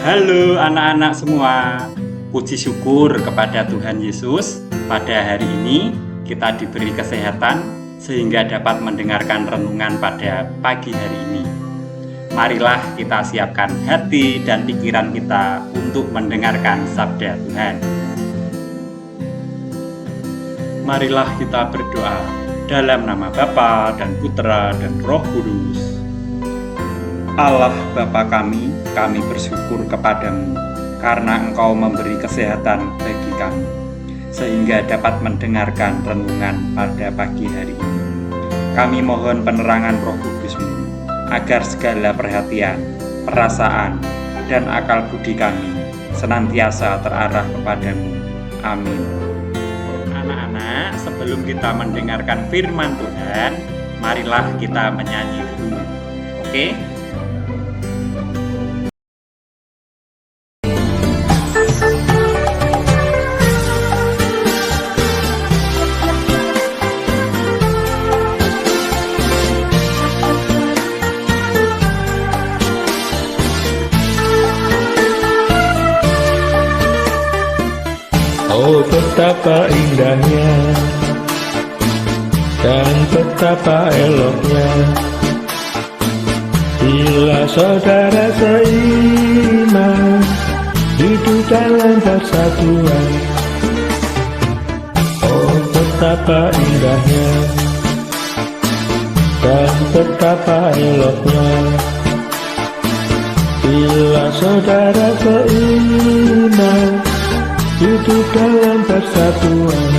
Halo anak-anak semua, puji syukur kepada Tuhan Yesus. Pada hari ini kita diberi kesehatan sehingga dapat mendengarkan renungan pada pagi hari ini. Marilah kita siapkan hati dan pikiran kita untuk mendengarkan sabda Tuhan. Marilah kita berdoa dalam nama Bapa dan Putra dan Roh Kudus. Allah Bapa kami bersyukur kepadamu karena Engkau memberi kesehatan bagi kami, sehingga dapat mendengarkan renungan pada pagi hari ini. Kami mohon penerangan Roh Kudus-Mu, agar segala perhatian, perasaan, dan akal budi kami senantiasa terarah kepadamu. Amin. Anak-anak, sebelum kita mendengarkan firman Tuhan, marilah kita menyanyi dulu. Oke? Oh, betapa indahnya dan betapa eloknya bila saudara seiman hidup dalam persatuan. Oh, betapa indahnya dan betapa eloknya bila saudara seiman hidup dalam persatuan.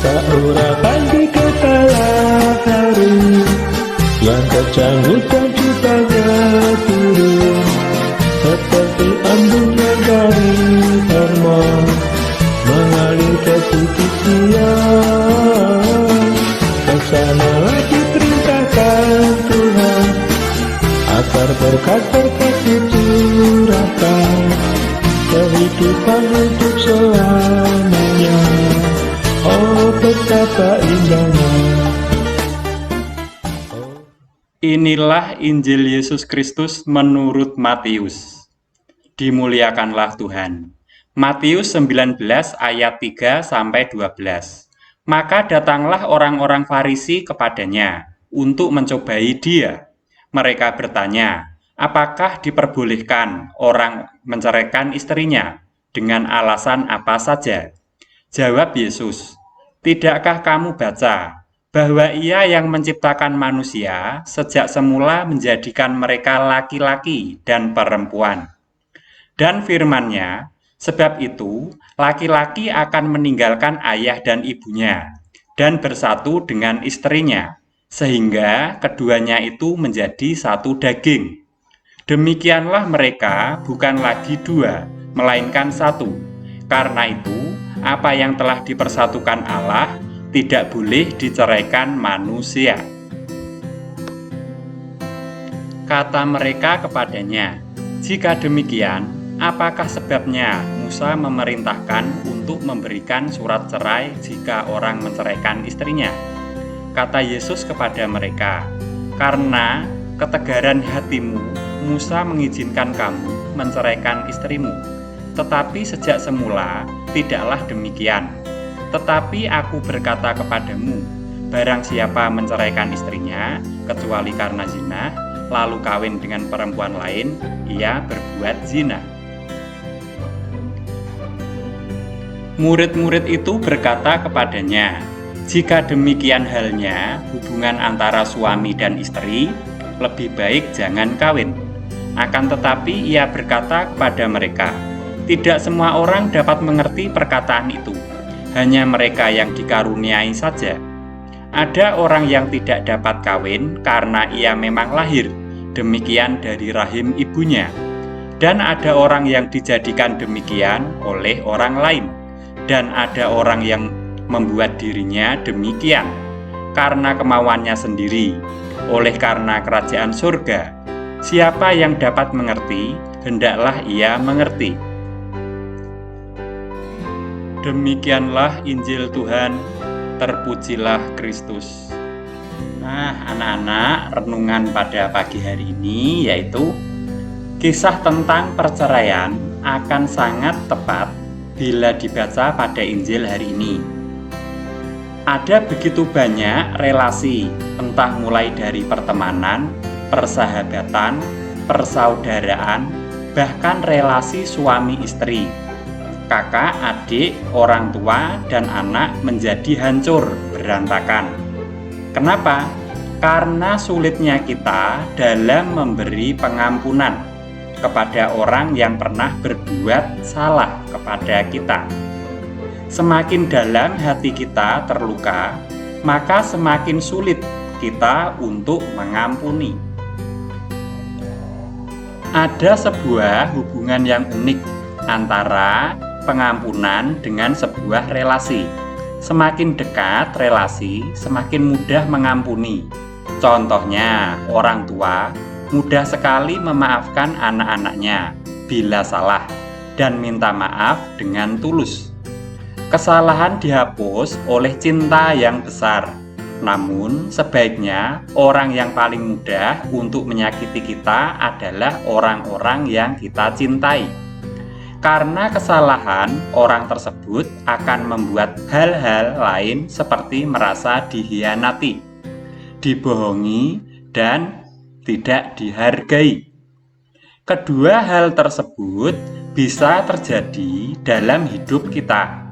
Tak urapan di kepala hari yang kecanggut dan cupanya turun, seperti embun yang dari Hermon mengalir ke bukit Sion. Kesanalah diperintahkan Tuhan agar berkat-berkat dicurahkan, kehidupan untuk selamanya. Oh, betapa indahnya. Inilah Injil Yesus Kristus menurut Matius. Dimuliakanlah Tuhan. Matius 19 ayat 3-12. Maka datanglah orang-orang Farisi kepadanya untuk mencobai dia. Mereka bertanya, apakah diperbolehkan orang menceraikan istrinya dengan alasan apa saja? Jawab Yesus, tidakkah kamu baca bahwa Ia yang menciptakan manusia sejak semula menjadikan mereka laki-laki dan perempuan? Dan firman-Nya, sebab itu laki-laki akan meninggalkan ayah dan ibunya dan bersatu dengan istrinya, sehingga keduanya itu menjadi satu daging. Demikianlah mereka bukan lagi dua, melainkan satu. Karena itu, apa yang telah dipersatukan Allah tidak boleh diceraikan manusia. Kata mereka kepadanya, jika demikian, apakah sebabnya Musa memerintahkan untuk memberikan surat cerai jika orang menceraikan istrinya? Kata Yesus kepada mereka, karena ketegaran hatimu, Musa mengizinkan kamu menceraikan istrimu. Tetapi sejak semula tidaklah demikian. Tetapi aku berkata kepadamu, barang siapa menceraikan istrinya, kecuali karena zina, lalu kawin dengan perempuan lain, ia berbuat zina. Murid-murid itu berkata kepadanya, jika demikian halnya, hubungan antara suami dan istri, lebih baik jangan kawin. Akan tetapi ia berkata kepada mereka, tidak semua orang dapat mengerti perkataan itu, hanya mereka yang dikaruniai saja. Ada orang yang tidak dapat kawin karena ia memang lahir, demikian dari rahim ibunya. Dan ada orang yang dijadikan demikian oleh orang lain. Dan ada orang yang membuat dirinya demikian karena kemauannya sendiri, oleh karena kerajaan surga. Siapa yang dapat mengerti, hendaklah ia mengerti. Demikianlah Injil Tuhan, terpujilah Kristus. Nah, anak-anak, renungan pada pagi hari ini yaitu Kisah tentang perceraian akan sangat tepat bila dibaca pada Injil hari ini. Ada begitu banyak relasi, entah mulai dari pertemanan, persahabatan, persaudaraan, bahkan relasi suami istri, kakak, adik, orang tua, dan anak menjadi hancur berantakan. Kenapa? Karena sulitnya kita dalam memberi pengampunan kepada orang yang pernah berbuat salah kepada kita. Semakin dalam hati kita terluka, maka semakin sulit kita untuk mengampuni. Ada sebuah hubungan yang unik antara pengampunan dengan sebuah relasi. Semakin dekat relasi, semakin mudah mengampuni. Contohnya, orang tua mudah sekali memaafkan anak-anaknya bila salah dan minta maaf dengan tulus. Kesalahan dihapus oleh cinta yang besar. Namun, sebaiknya orang yang paling mudah untuk menyakiti kita adalah orang-orang yang kita cintai. Karena kesalahan orang tersebut akan membuat hal-hal lain seperti merasa dihianati, dibohongi, dan tidak dihargai. Kedua hal tersebut bisa terjadi dalam hidup kita.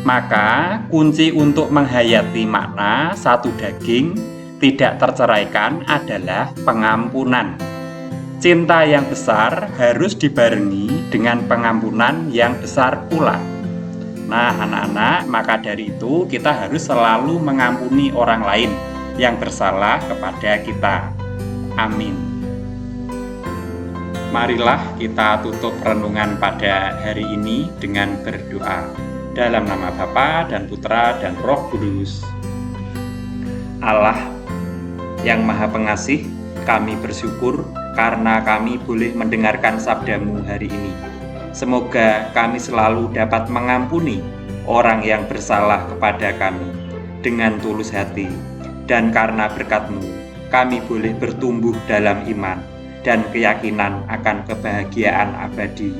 Maka kunci untuk menghayati makna satu daging tidak terceraikan adalah pengampunan. Cinta yang besar harus dibarengi dengan pengampunan yang besar pula. Nah, anak-anak, maka dari itu kita harus selalu mengampuni orang lain yang bersalah kepada kita. Amin. Marilah kita tutup renungan pada hari ini dengan berdoa. Dalam nama Bapa dan Putra dan Roh Kudus. Allah yang Maha Pengasih, kami bersyukur karena kami boleh mendengarkan sabda-Mu hari ini. Semoga kami selalu dapat mengampuni orang yang bersalah kepada kami dengan tulus hati. Dan karena berkat-Mu, kami boleh bertumbuh dalam iman dan keyakinan akan kebahagiaan abadi.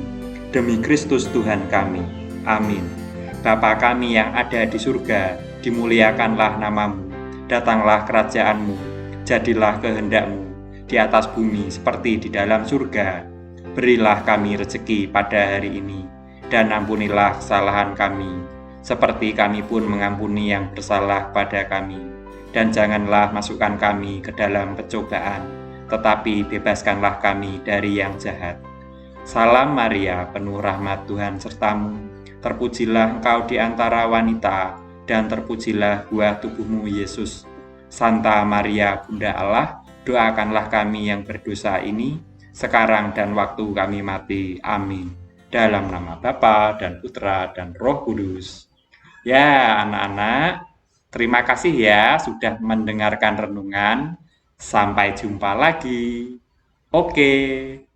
Demi Kristus Tuhan kami. Amin. Bapa kami yang ada di surga, dimuliakanlah nama-Mu. Datanglah kerajaan-Mu, jadilah kehendak-Mu di atas bumi seperti di dalam surga. Berilah kami rezeki pada hari ini, dan ampunilah kesalahan kami, seperti kami pun mengampuni yang bersalah pada kami. Dan janganlah masukkan kami ke dalam pencobaan, tetapi bebaskanlah kami dari yang jahat. Salam Maria, penuh rahmat Tuhan sertamu. Terpujilah engkau di antara wanita, dan terpujilah buah tubuhmu Yesus. Santa Maria, Bunda Allah, doakanlah kami yang berdosa ini, sekarang dan waktu kami mati. Amin. Dalam nama Bapa dan Putra dan Roh Kudus. Ya, anak-anak, terima kasih ya sudah mendengarkan renungan. Sampai jumpa lagi. Oke.